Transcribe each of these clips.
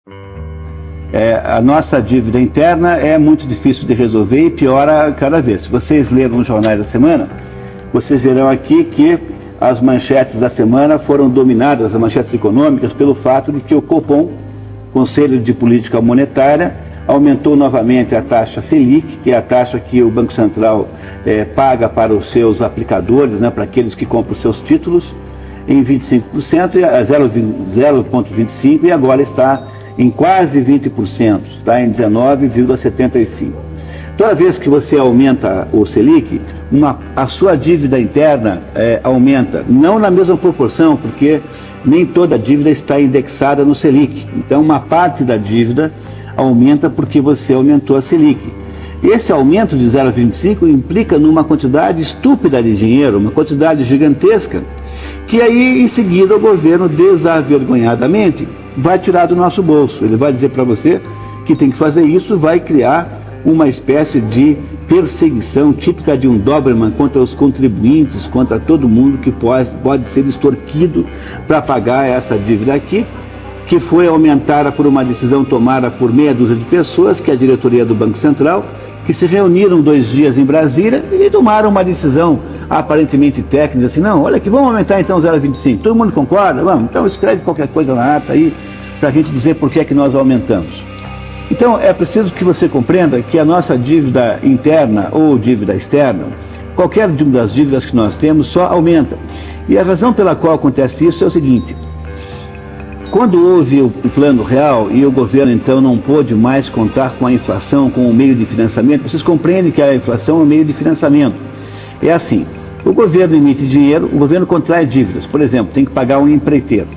A nossa dívida interna é muito difícil de resolver e piora cada vez. Se vocês leram os jornais da semana, vocês verão aqui que as manchetes da semana foram dominadas, as manchetes econômicas, pelo fato de que o Copom, Conselho de Política Monetária, aumentou novamente a taxa Selic, que é a taxa que o Banco Central paga para os seus aplicadores, né, para aqueles que compram os seus títulos, em 25%, a 0,25%, e agora está em quase 20%, está em 19,75%. Toda vez que você aumenta o Selic, a sua dívida interna aumenta, não na mesma proporção, porque nem toda a dívida está indexada no Selic. Então, uma parte da dívida aumenta porque você aumentou a Selic. Esse aumento de 0,25 implica numa quantidade estúpida de dinheiro, uma quantidade gigantesca, que aí, em seguida, o governo, desavergonhadamente, vai tirar do nosso bolso. Ele vai dizer para você que tem que fazer isso, vai criar uma espécie de perseguição típica de um Doberman contra os contribuintes, contra todo mundo que pode ser extorquido para pagar essa dívida aqui, que foi aumentada por uma decisão tomada por meia dúzia de pessoas, que é a diretoria do Banco Central, que se reuniram 2 dias em Brasília e tomaram uma decisão aparentemente técnica, assim, não, olha aqui, vamos aumentar então 0,25, todo mundo concorda? Vamos, então escreve qualquer coisa na ata aí, para a gente dizer por que é que nós aumentamos. Então, é preciso que você compreenda que a nossa dívida interna ou dívida externa, qualquer das dívidas que nós temos, só aumenta. E a razão pela qual acontece isso é o seguinte: quando houve o Plano Real e o governo, então, não pôde mais contar com a inflação, com o meio de financiamento, vocês compreendem que a inflação é um meio de financiamento. É assim, o governo emite dinheiro, o governo contrai dívidas. Por exemplo, tem que pagar um empreiteiro.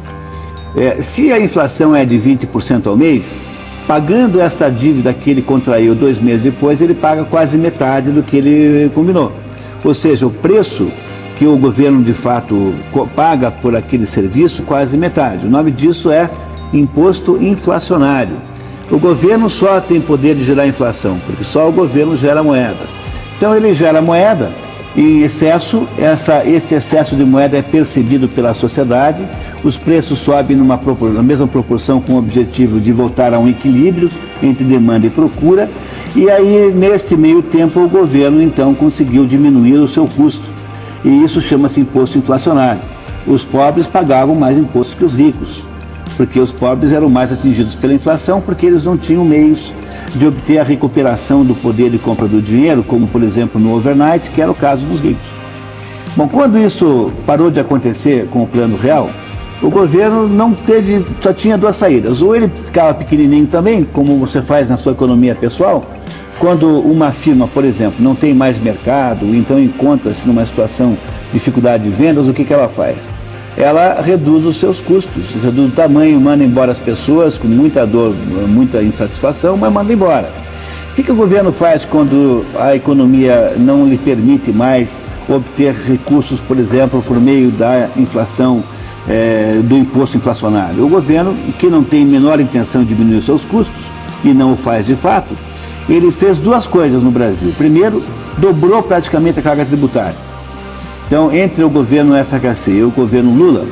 Se a inflação é de 20% ao mês, pagando esta dívida que ele contraiu 2 meses depois, ele paga quase metade do que ele combinou. Ou seja, o preço que o governo de fato paga por aquele serviço, quase metade. O nome disso é imposto inflacionário. O governo só tem poder de gerar inflação, porque só o governo gera moeda. Então ele gera moeda e em excesso, esse excesso de moeda é percebido pela sociedade, os preços sobem na mesma proporção, com o objetivo de voltar a um equilíbrio entre demanda e procura, e aí neste meio tempo o governo então conseguiu diminuir o seu custo, e isso chama-se imposto inflacionário. Os pobres pagavam mais imposto que os ricos, porque os pobres eram mais atingidos pela inflação, porque eles não tinham meios de obter a recuperação do poder de compra do dinheiro, como por exemplo no overnight, que era o caso dos ricos. Bom, quando isso parou de acontecer com o Plano Real, o governo só tinha 2 saídas. Ou ele ficava pequenininho também, como você faz na sua economia pessoal, quando uma firma, por exemplo, não tem mais mercado, então encontra-se numa situação de dificuldade de vendas, o que ela faz? Ela reduz os seus custos, reduz o tamanho, manda embora as pessoas com muita dor, muita insatisfação, mas manda embora. O que o governo faz quando a economia não lhe permite mais obter recursos, por exemplo, por meio da inflação, do imposto inflacionário? O governo, que não tem menor intenção de diminuir os seus custos, e não o faz de fato, ele fez 2 coisas no Brasil. Primeiro, dobrou praticamente a carga tributária. Então, entre o governo FHC e o governo Lula,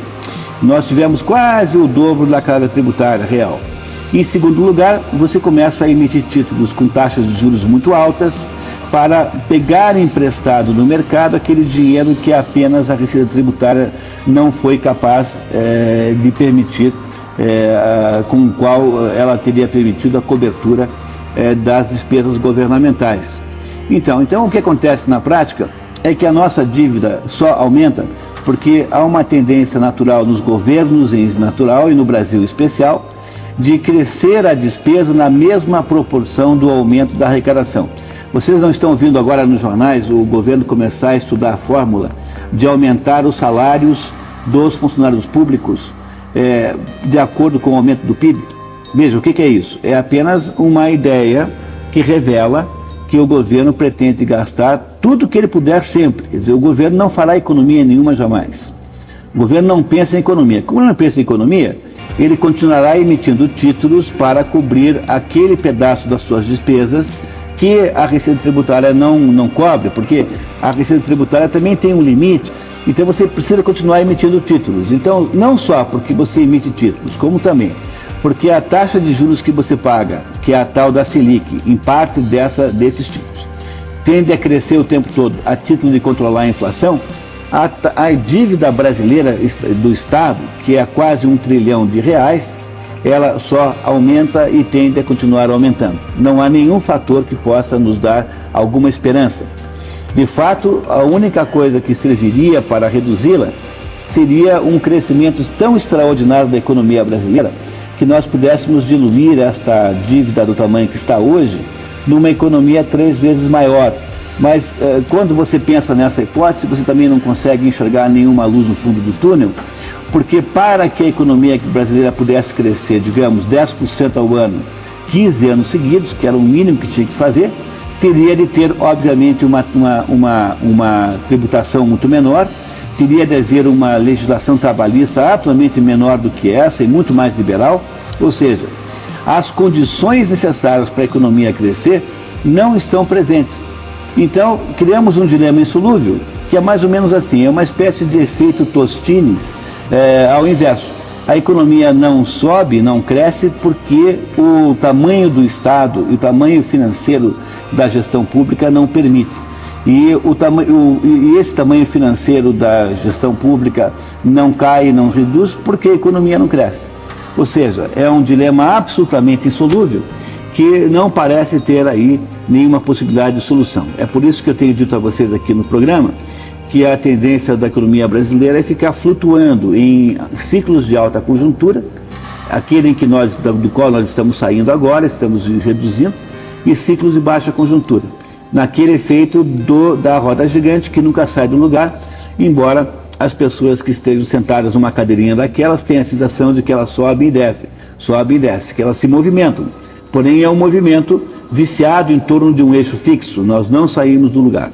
nós tivemos quase o dobro da carga tributária real. Em segundo lugar, você começa a emitir títulos com taxas de juros muito altas para pegar emprestado no mercado aquele dinheiro que apenas a Receita Tributária não foi capaz de permitir, com o qual ela teria permitido a cobertura das despesas governamentais. Então, o que acontece na prática é que a nossa dívida só aumenta porque há uma tendência natural nos governos em natural e no Brasil em especial de crescer a despesa na mesma proporção do aumento da arrecadação. Vocês não estão vendo agora nos jornais o governo começar a estudar a fórmula de aumentar os salários dos funcionários públicos de acordo com o aumento do PIB? Veja, o que é isso? É apenas uma ideia que revela que o governo pretende gastar tudo que ele puder sempre. Quer dizer, o governo não fará economia nenhuma jamais. O governo não pensa em economia. Como ele não pensa em economia, ele continuará emitindo títulos para cobrir aquele pedaço das suas despesas que a Receita Tributária não cobre, porque a Receita Tributária também tem um limite, então você precisa continuar emitindo títulos. Então, não só porque você emite títulos, como também Porque a taxa de juros que você paga, que é a tal da Selic, em parte desses tipos, tende a crescer o tempo todo a título de controlar a inflação. A dívida brasileira do Estado, que é quase R$1 trilhão, ela só aumenta e tende a continuar aumentando. Não há nenhum fator que possa nos dar alguma esperança. De fato, a única coisa que serviria para reduzi-la seria um crescimento tão extraordinário da economia brasileira que nós pudéssemos diluir esta dívida do tamanho que está hoje numa economia 3 vezes maior. Mas quando você pensa nessa hipótese, você também não consegue enxergar nenhuma luz no fundo do túnel, porque para que a economia brasileira pudesse crescer, digamos, 10% ao ano, 15 anos seguidos, que era o mínimo que tinha que fazer, teria de ter, obviamente, uma tributação muito menor, teria de haver uma legislação trabalhista amplamente menor do que essa e muito mais liberal, ou seja, as condições necessárias para a economia crescer não estão presentes. Então, criamos um dilema insolúvel, que é mais ou menos assim, é uma espécie de efeito Tostines ao inverso. A economia não sobe, não cresce, porque o tamanho do Estado e o tamanho financeiro da gestão pública não permite. E esse tamanho financeiro da gestão pública não cai, não reduz, porque a economia não cresce. Ou seja, é um dilema absolutamente insolúvel, que não parece ter aí nenhuma possibilidade de solução. É por isso que eu tenho dito a vocês aqui no programa que a tendência da economia brasileira é ficar flutuando em ciclos de alta conjuntura, aquele em que do qual nós estamos saindo agora, estamos reduzindo, e ciclos de baixa conjuntura, naquele efeito da roda gigante que nunca sai do lugar, embora as pessoas que estejam sentadas numa cadeirinha daquelas tenham a sensação de que elas sobem e descem, que elas se movimentam. Porém, é um movimento viciado em torno de um eixo fixo, nós não saímos do lugar.